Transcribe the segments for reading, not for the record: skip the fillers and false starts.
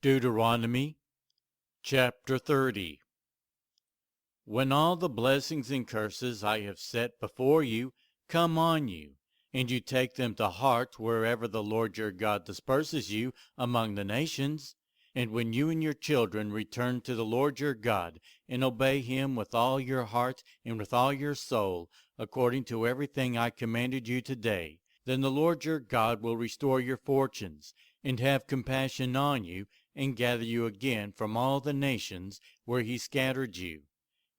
Deuteronomy chapter 30. When all the blessings and curses I have set before you come on you, and you take them to heart wherever the Lord your God disperses you among the nations, and when you and your children return to the Lord your God, and obey him with all your heart and with all your soul, according to everything I commanded you today, then the Lord your God will restore your fortunes, and have compassion on you, and gather you again from all the nations where he scattered you,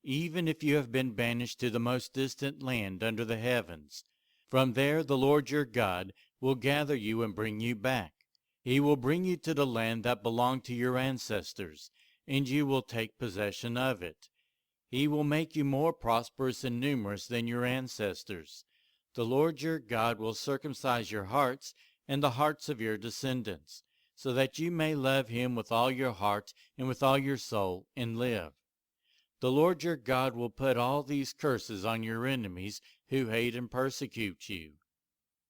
even if you have been banished to the most distant land under the heavens. From there the Lord your God will gather you and bring you back. He will bring you to the land that belonged to your ancestors, and you will take possession of it. He will make you more prosperous and numerous than your ancestors. The Lord your God will circumcise your hearts and the hearts of your descendants, so that you may love him with all your heart and with all your soul, and live. The Lord your God will put all these curses on your enemies who hate and persecute you.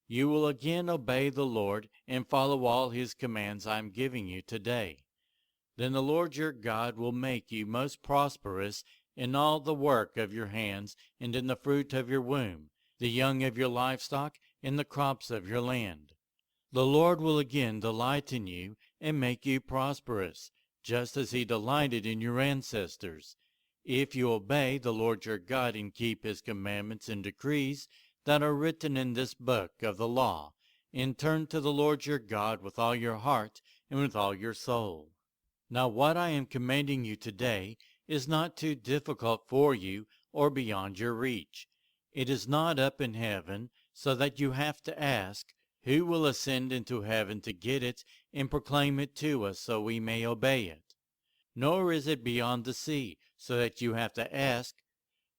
You will again obey the Lord and follow all his commands I am giving you today. Then the Lord your God will make you most prosperous in all the work of your hands, and in the fruit of your womb, the young of your livestock, and the crops of your land. The Lord will again delight in you and make you prosperous, just as he delighted in your ancestors, if you obey the Lord your God and keep his commandments and decrees that are written in this book of the law, and turn to the Lord your God with all your heart and with all your soul. Now what I am commanding you today is not too difficult for you or beyond your reach. It is not up in heaven, so that you have to ask, who will ascend into heaven to get it and proclaim it to us so we may obey it? Nor is it beyond the sea, so that you have to ask,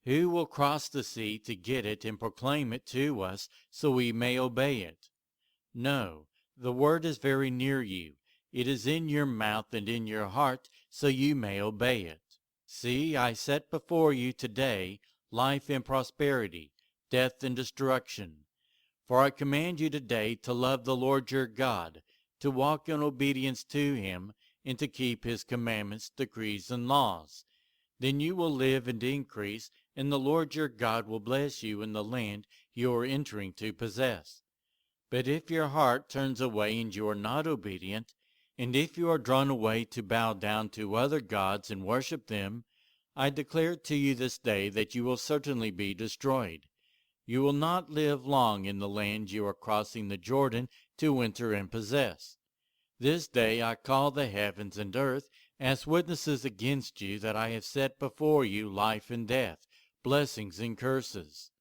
who will cross the sea to get it and proclaim it to us so we may obey it? No, the word is very near you. It is in your mouth and in your heart, so you may obey it. See, I set before you today life and prosperity, death and destruction. For I command you today to love the Lord your God, to walk in obedience to him, and to keep his commandments, decrees, and laws. Then you will live and increase, and the Lord your God will bless you in the land you are entering to possess. But if your heart turns away and you are not obedient, and if you are drawn away to bow down to other gods and worship them, I declare to you this day that you will certainly be destroyed. You will not live long in the land you are crossing the Jordan to enter and possess. This day I call the heavens and earth as witnesses against you that I have set before you life and death, blessings and curses.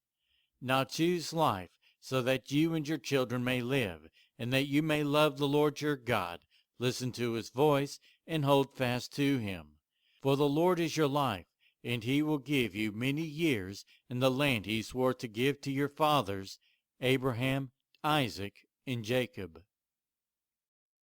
Now choose life, so that you and your children may live, and that you may love the Lord your God, listen to his voice, and hold fast to him. For the Lord is your life, and he will give you many years in the land he swore to give to your fathers, Abraham, Isaac, and Jacob.